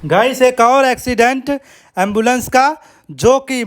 Guys एक और accident ambulance का जो कि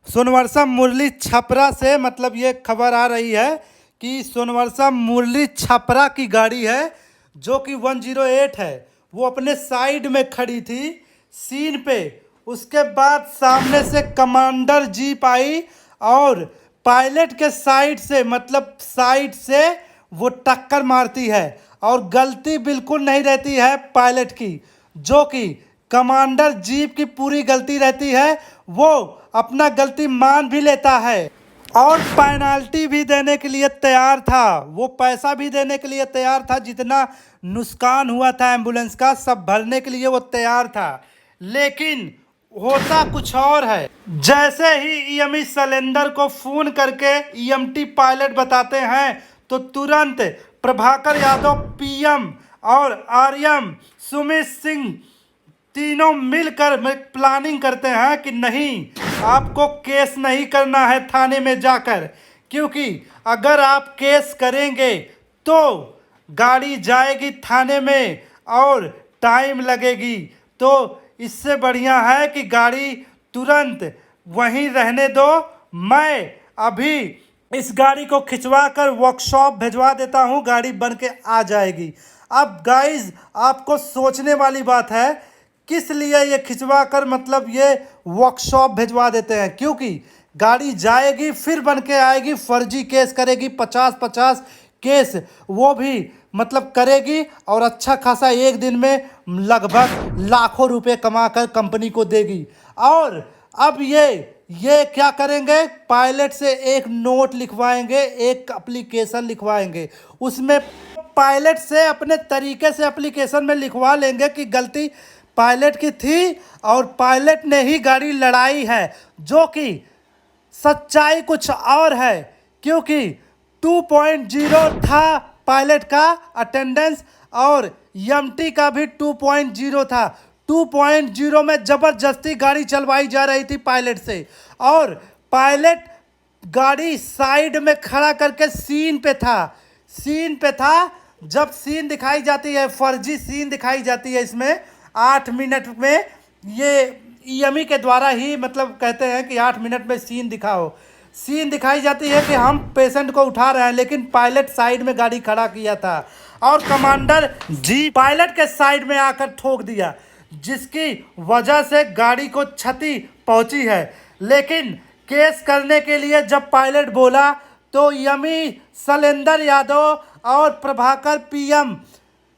सोनवर्षा मुरली छपरा से मतलब ये खबर आ रही है कि सोनवर्षा मुरली छपरा की गाड़ी है जो कि 108 है। वो अपने साइड में खड़ी थी सीन पे। उसके बाद सामने से कमांडर जीप आई और पायलट के साइड से मतलब साइड से वो टक्कर मारती है और गलती बिल्कुल नहीं रहती है पायलट की, जो कि कमांडर जीप की पूरी गलती रहती है। वो अपना गलती मान भी लेता है और पेनाल्टी भी देने के लिए तैयार था। वो पैसा भी देने के लिए तैयार था, जितना नुकसान हुआ था एम्बुलेंस का सब भरने के लिए वो तैयार था। लेकिन होता कुछ और है। जैसे ही ईएमई सिलेंडर को फोन करके ईएमटी पायलट बताते हैं तो तुरंत प्रभाकर यादव पीएम और आर्यम सुमित सिंह तीनों मिलकर प्लानिंग करते हैं कि नहीं, आपको केस नहीं करना है थाने में जाकर, क्योंकि अगर आप केस करेंगे तो गाड़ी जाएगी थाने में और टाइम लगेगी। तो इससे बढ़िया है कि गाड़ी तुरंत वहीं रहने दो। मैं अभी इस गाड़ी को खिंचवा कर वर्कशॉप भिजवा देता हूँ, गाड़ी बन के आ जाएगी। अब गाइज आपको सोचने वाली बात है किस लिए ये खिंचवा कर मतलब ये वर्कशॉप भिजवा देते हैं, क्योंकि गाड़ी जाएगी फिर बन के आएगी, फर्जी केस करेगी, 50-50 केस वो भी मतलब करेगी और अच्छा खासा एक दिन में लगभग लाखों रुपए कमा कर कंपनी को देगी। और अब ये क्या करेंगे, पायलट से एक नोट लिखवाएंगे, एक एप्लीकेशन लिखवाएंगे, उसमें पायलट से अपने तरीके से एप्लीकेशन में लिखवा लेंगे कि गलती पायलट की थी और पायलट ने ही गाड़ी लड़ाई है, जो कि सच्चाई कुछ और है। क्योंकि 2.0 था पायलट का अटेंडेंस और एमटी का भी 2.0 था। 2.0 में ज़बरदस्ती गाड़ी चलवाई जा रही थी पायलट से, और पायलट गाड़ी साइड में खड़ा करके सीन पे था। जब सीन दिखाई जाती है, फर्जी सीन दिखाई जाती है, इसमें 8 मिनट में ये ईएमई के द्वारा ही मतलब कहते हैं कि 8 मिनट में सीन दिखाओ। सीन दिखाई जाती है कि हम पेशेंट को उठा रहे हैं, लेकिन पायलट साइड में गाड़ी खड़ा किया था और कमांडर जी पायलट के साइड में आकर ठोक दिया, जिसकी वजह से गाड़ी को क्षति पहुंची है। लेकिन केस करने के लिए जब पायलट बोला तो ईएमई शैलेंद्र यादव और प्रभाकर पीएम,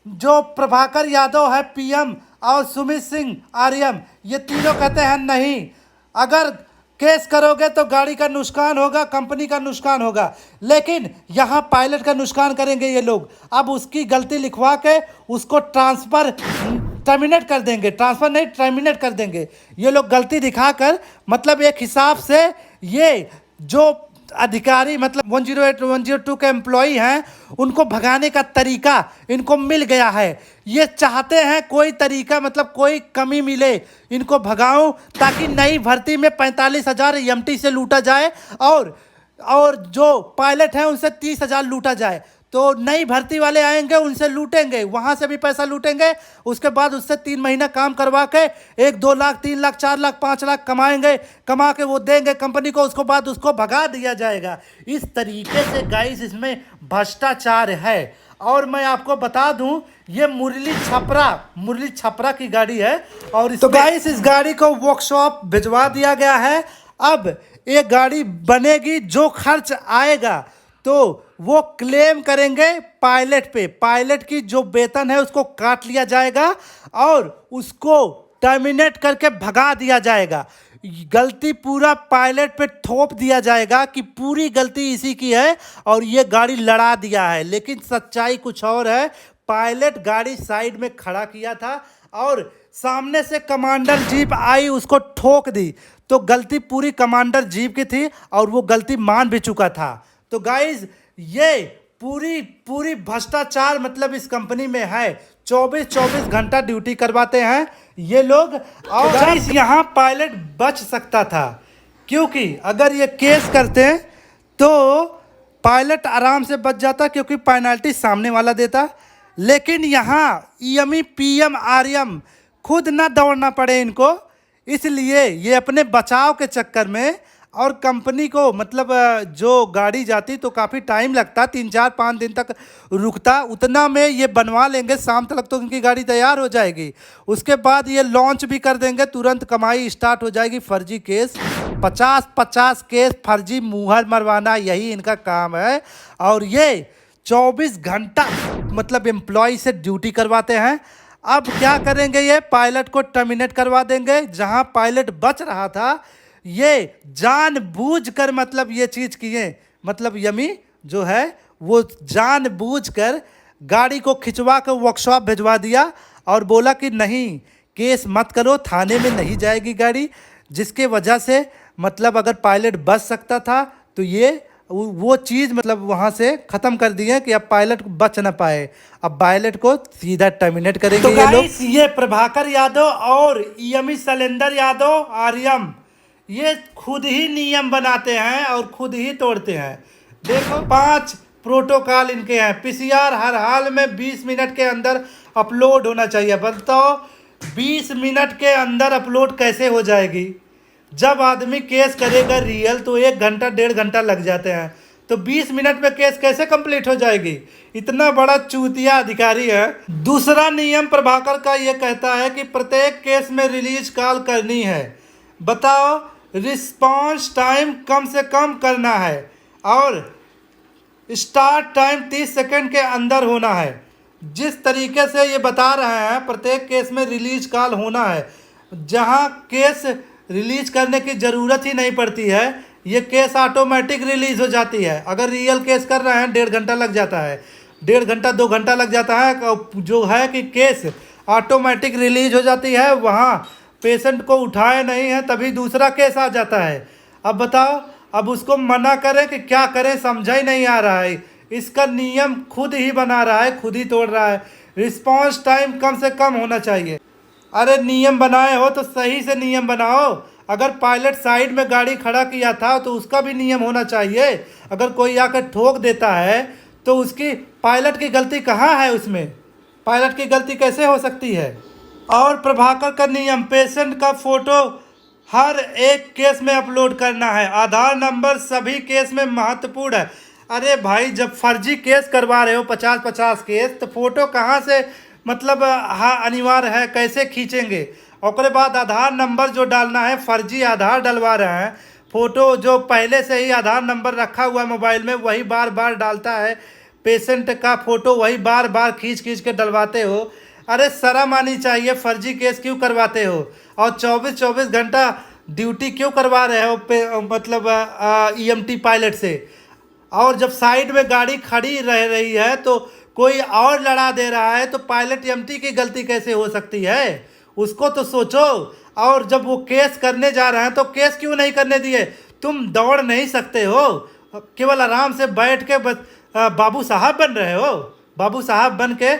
जो प्रभाकर यादव है पीएम और सुमित सिंह आर्यम, ये तीनों कहते हैं नहीं, अगर केस करोगे तो गाड़ी का नुकसान होगा, कंपनी का नुकसान होगा। लेकिन यहाँ पायलट का नुकसान करेंगे ये लोग। अब उसकी गलती लिखवा के उसको टर्मिनेट कर देंगे, ट्रांसफ़र नहीं टर्मिनेट कर देंगे। ये लोग गलती दिखाकर मतलब एक हिसाब से ये जो अधिकारी मतलब 108 102 के एम्प्लॉई हैं उनको भगाने का तरीका इनको मिल गया है। ये चाहते हैं कोई तरीका मतलब कोई कमी मिले इनको भगाऊं, ताकि नई भर्ती में 45,000 एमटी से लूटा जाए और जो पायलट हैं उनसे 30,000 लूटा जाए। तो नई भर्ती वाले आएंगे उनसे लूटेंगे, वहाँ से भी पैसा लूटेंगे, उसके बाद उससे 3 महीना काम करवा के 1-2 लाख 3 लाख 4 लाख 5 लाख कमाएंगे, कमा के वो देंगे कंपनी को, उसको बाद उसको भगा दिया जाएगा। इस तरीके से गाइस इसमें भ्रष्टाचार है। और मैं आपको बता दूं ये मुरली छपरा की गाड़ी है और तो गाइस इस गाड़ी को वर्कशॉप भिजवा दिया गया है। अब ये गाड़ी बनेगी, जो खर्च आएगा तो वो क्लेम करेंगे पायलट पे, पायलट की जो वेतन है उसको काट लिया जाएगा और उसको टर्मिनेट करके भगा दिया जाएगा। गलती पूरा पायलट पे थोप दिया जाएगा कि पूरी गलती इसी की है और ये गाड़ी लड़ा दिया है। लेकिन सच्चाई कुछ और है, पायलट गाड़ी साइड में खड़ा किया था और सामने से कमांडर जीप आई उसको ठोक दी, तो गलती पूरी कमांडर जीप की थी और वो गलती मान भी चुका था। तो गाइज ये पूरी भ्रष्टाचार मतलब इस कंपनी में है। 24 घंटा ड्यूटी करवाते हैं ये लोग। और गाइस यहाँ पायलट बच सकता था, क्योंकि अगर ये केस करते हैं तो पायलट आराम से बच जाता, क्योंकि पेनल्टी सामने वाला देता। लेकिन यहाँ ईएमई पीएम आर्यम खुद ना दौड़ना पड़े इनको, इसलिए ये अपने बचाव के चक्कर में और कंपनी को मतलब जो गाड़ी जाती तो काफ़ी टाइम लगता, 3 4 5 दिन तक रुकता, उतना में ये बनवा लेंगे, शाम तक तो इनकी गाड़ी तैयार हो जाएगी। उसके बाद ये लॉन्च भी कर देंगे, तुरंत कमाई स्टार्ट हो जाएगी। फर्जी केस 50 केस फर्जी मुहर मरवाना, यही इनका काम है। और ये 24 घंटा मतलब एम्प्लॉय से ड्यूटी करवाते हैं। अब क्या करेंगे, ये पायलट को टर्मिनेट करवा देंगे। जहां पायलट बच रहा था, ये जानबूझकर मतलब ये चीज़ किए, मतलब यमी जो है वो जानबूझकर गाड़ी को खिंचवा कर वर्कशॉप भिजवा दिया और बोला कि नहीं केस मत करो, थाने में नहीं जाएगी गाड़ी। जिसके वजह से मतलब अगर पायलट बच सकता था तो ये वो चीज़ मतलब वहाँ से ख़त्म कर दिए कि अब पायलट बच ना पाए। अब पायलट को सीधा टर्मिनेट करेंगे तो ये लोग। ये प्रभाकर यादव और यमी शैलेंद्र यादव आर्यम ये खुद ही नियम बनाते हैं और खुद ही तोड़ते हैं। देखो 5 प्रोटोकॉल इनके हैं। पीसीआर हर हाल में 20 मिनट के अंदर अपलोड होना चाहिए। बताओ 20 मिनट के अंदर अपलोड कैसे हो जाएगी? जब आदमी केस करेगा रियल तो 1 घंटा 1.5 घंटा लग जाते हैं, तो 20 मिनट में केस कैसे कंप्लीट हो जाएगी? इतना बड़ा चूतिया अधिकारी है। दूसरा नियम प्रभाकर का ये कहता है कि प्रत्येक केस में रिलीज कॉल करनी है। बताओ रिस्पांस टाइम कम से कम करना है और स्टार्ट टाइम 30 सेकंड के अंदर होना है। जिस तरीके से ये बता रहे हैं प्रत्येक केस में रिलीज कॉल होना है, जहां केस रिलीज करने की ज़रूरत ही नहीं पड़ती है, ये केस ऑटोमेटिक रिलीज हो जाती है। अगर रियल केस कर रहे हैं 1.5 घंटा लग जाता है, 1.5 घंटा 2 घंटा लग जाता है। जो है कि केस ऑटोमेटिक रिलीज हो जाती है, वहाँ पेशेंट को उठाए नहीं है तभी दूसरा केस आ जाता है। अब बताओ, अब उसको मना करें कि क्या करें, समझा ही नहीं आ रहा है। इसका नियम खुद ही बना रहा है, खुद ही तोड़ रहा है। रिस्पांस टाइम कम से कम होना चाहिए। अरे नियम बनाए हो तो सही से नियम बनाओ। अगर पायलट साइड में गाड़ी खड़ा किया था तो उसका भी नियम होना चाहिए। अगर कोई आकर ठोक देता है तो उसकी पायलट की गलती कहाँ है? उसमें पायलट की गलती कैसे हो सकती है? और प्रभाकर का नियम, पेशेंट का फोटो हर एक केस में अपलोड करना है। आधार नंबर सभी केस में महत्वपूर्ण है। अरे भाई, जब फर्जी केस करवा रहे हो 50 केस, तो फोटो कहाँ से मतलब हाँ अनिवार्य है, कैसे खींचेंगे? और बाद आधार नंबर जो डालना है, फर्जी आधार डलवा रहे हैं। फ़ोटो जो पहले से ही आधार नंबर रखा हुआ है मोबाइल में वही बार बार डालता है। पेशेंट का फ़ोटो वही बार बार खींच के डलवाते हो। अरे शर्म आनी चाहिए। फर्जी केस क्यों करवाते हो? और 24 घंटा ड्यूटी क्यों करवा रहे हो मतलब ईएमटी पायलट से? और जब साइड में गाड़ी खड़ी रह रही है तो कोई और लड़ा दे रहा है, तो पायलट ईएमटी की गलती कैसे हो सकती है? उसको तो सोचो। और जब वो केस करने जा रहे हैं तो केस क्यों नहीं करने दिए? तुम दौड़ नहीं सकते हो, केवल आराम से बैठ के बस बाबू साहब बन रहे हो। बाबू साहब बन के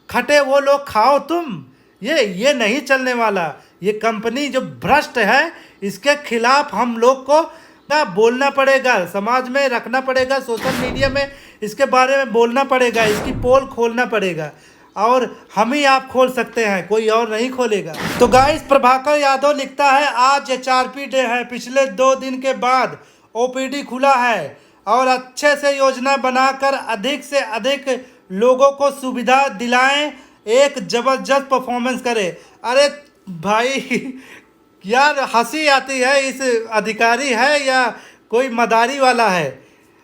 खटे वो लोग खाओ तुम। ये नहीं चलने वाला। ये कंपनी जो भ्रष्ट है, इसके खिलाफ हम लोग को ना बोलना पड़ेगा, समाज में रखना पड़ेगा, सोशल मीडिया में इसके बारे में बोलना पड़ेगा, इसकी पोल खोलना पड़ेगा। और हम ही आप खोल सकते हैं, कोई और नहीं खोलेगा। तो गाइस, प्रभाकर यादव लिखता है आज एचआरपी डे है। पिछले 2 दिन के बाद ओपीडी खुला है और अच्छे से योजना बनाकर अधिक से अधिक लोगों को सुविधा दिलाएं, एक जबरदस्त परफॉर्मेंस करें। अरे भाई यार, हंसी आती है। इस अधिकारी है या कोई मदारी वाला है?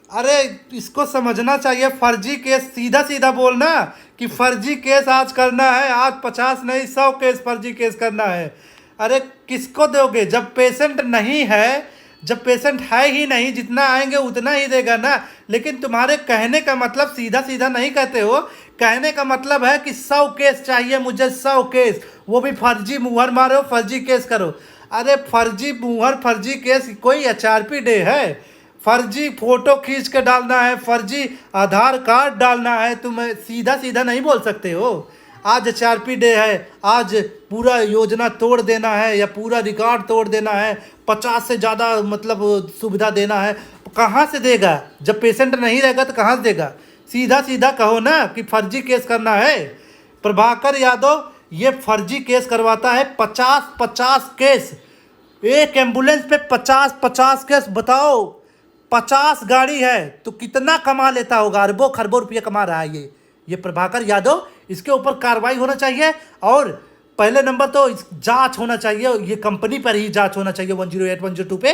अरे इसको समझना चाहिए। फर्जी केस सीधा सीधा बोलना कि फर्जी केस आज करना है, आज 50 नहीं 100 केस फर्जी केस करना है। अरे किसको दोगे जब पेशेंट नहीं है? जब पेशेंट है ही नहीं, जितना आएंगे उतना ही देगा ना। लेकिन तुम्हारे कहने का मतलब सीधा सीधा नहीं कहते हो। कहने का मतलब है कि 100 केस चाहिए मुझे, 100 केस, वो भी फर्जी मुहर मारो, फर्जी केस करो। अरे फर्जी मुहर फर्जी केस कोई एचआरपी डे है? फर्जी फोटो खींच के डालना है, फर्जी आधार कार्ड डालना है, तुम सीधा सीधा नहीं बोल सकते हो। आज एचआरपी डे है, आज पूरा योजना तोड़ देना है या पूरा रिकॉर्ड तोड़ देना है, 50 से ज़्यादा मतलब सुविधा देना है। कहाँ से देगा? जब पेशेंट नहीं रहेगा तो कहाँ से देगा? सीधा सीधा कहो ना कि फर्जी केस करना है। प्रभाकर यादव ये फर्जी केस करवाता है। 50-50 केस, एक एम्बुलेंस पे 50-50 केस। बताओ, 50 गाड़ी है तो कितना कमा लेता होगा? अरबों खरबों रुपये कमा रहा है ये प्रभाकर यादव। इसके ऊपर कार्रवाई होना चाहिए और पहले नंबर तो जांच होना चाहिए, ये कंपनी पर ही जांच होना चाहिए 108 102 पे,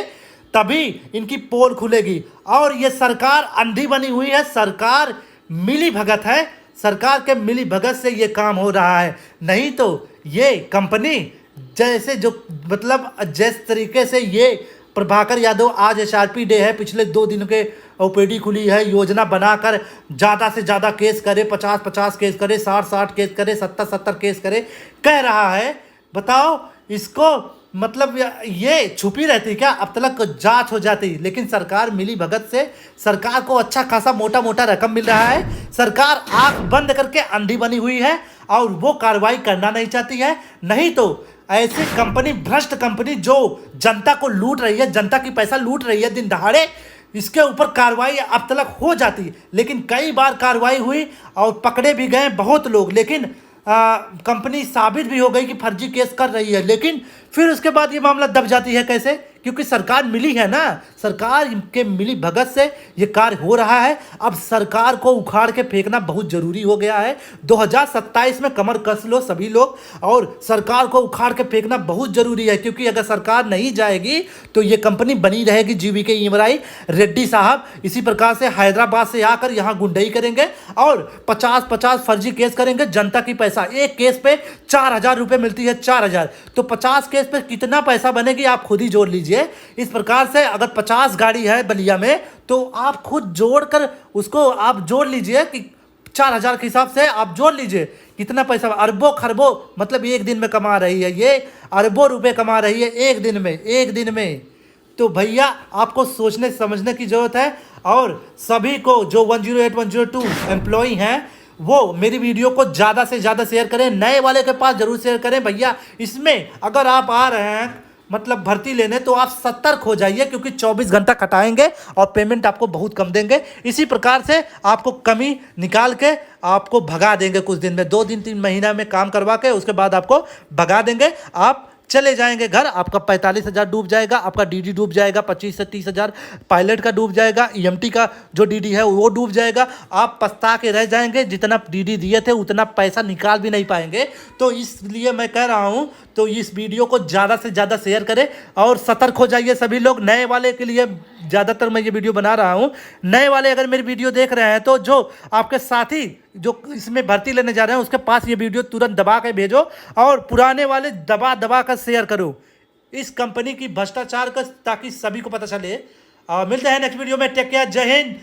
तभी इनकी पोल खुलेगी। और ये सरकार अंधी बनी हुई है, सरकार मिली भगत है, सरकार के मिली भगत से ये काम हो रहा है। नहीं तो ये कंपनी जैसे जो मतलब जिस तरीके से ये प्रभाकर यादव, आज एसआरपी डे है, पिछले 2 दिन के ओपीडी खुली है, योजना बनाकर ज़्यादा से ज़्यादा केस करे, 50-50 केस करे, 60-60 केस करे, 70-70 केस करे, कह रहा है। बताओ इसको मतलब ये छुपी रहती क्या? अब तक जांच हो जाती, लेकिन सरकार मिली भगत से सरकार को अच्छा खासा मोटा मोटा रकम मिल रहा है। सरकार आंख बंद करके अंधी बनी हुई है और वो कार्रवाई करना नहीं चाहती है। नहीं तो ऐसी कंपनी, भ्रष्ट कंपनी जो जनता को लूट रही है, जनता की पैसा लूट रही है दिन दहाड़े, इसके ऊपर कार्रवाई अब तक हो जाती। लेकिन कई बार कार्रवाई हुई और पकड़े भी गए बहुत लोग, लेकिन कंपनी साबित भी हो गई कि फर्जी केस कर रही है। लेकिन फिर उसके बाद ये मामला दब जाती है। कैसे? क्योंकि सरकार मिली है ना, सरकार के मिली भगत से ये कार्य हो रहा है। अब सरकार को उखाड़ के फेंकना बहुत जरूरी हो गया है। 2027 में कमर कस लो सभी लोग, और सरकार को उखाड़ के फेंकना बहुत जरूरी है। क्योंकि अगर सरकार नहीं जाएगी तो ये कंपनी बनी रहेगी। जीवीके इमराई रेड्डी साहब इसी प्रकार से हैदराबाद से आकर यहाँ गुंडई करेंगे और 50-50 फर्जी केस करेंगे। जनता की पैसा, एक केस पे 4,000 रुपये मिलती है, 4,000, तो 50 केस पे कितना पैसा बनेगी आप खुद ही जोड़ लीजिए। इस प्रकार से अगर 50 गाड़ी है बलिया में तो आप खुद जोड़कर उसको आप जोड़ लीजिए कि 4,000 के हिसाब से आप जोड़ लीजिए कितना पैसा, अरबों खरबों मतलब एक दिन में कमा रही है। ये अरबों रुपए कमा रही है एक दिन में। तो भैया आपको सोचने समझने की जरूरत है। और सभी को जो 108 102 एम्प्लॉई हैं वो मेरी वीडियो को ज़्यादा से ज़्यादा शेयर करें, नए वाले के पास जरूर शेयर करें। भैया इसमें अगर आप आ रहे हैं मतलब भर्ती लेने तो आप सतर्क हो जाइए, क्योंकि 24 घंटा खटाएंगे और पेमेंट आपको बहुत कम देंगे। इसी प्रकार से आपको कमी निकाल के आपको भगा देंगे कुछ दिन में, 2 दिन 3 महीना में काम करवा के उसके बाद आपको भगा देंगे। आप चले जाएंगे घर, आपका 45,000 डूब जाएगा, आपका डीडी डूब जाएगा, 25 से 30,000 पायलट का डूब जाएगा, ईएमटी का जो डीडी है वो डूब जाएगा। आप पछता के रह जाएंगे, जितना डीडी दिए थे उतना पैसा निकाल भी नहीं पाएंगे। तो इसलिए मैं कह रहा हूँ तो इस वीडियो को ज़्यादा से ज़्यादा शेयर करें और सतर्क हो जाइए सभी लोग। नए वाले के लिए ज़्यादातर मैं ये वीडियो बना रहा हूँ। नए वाले अगर मेरी वीडियो देख रहे हैं तो जो आपके साथी जो इसमें भर्ती लेने जा रहे हैं उसके पास ये वीडियो तुरंत दबा के भेजो, और पुराने वाले दबा दबा कर शेयर करो इस कंपनी की भ्रष्टाचार का, ताकि सभी को पता चले। मिलते हैं नेक्स्ट वीडियो में। टेक केयर, जय हिंद,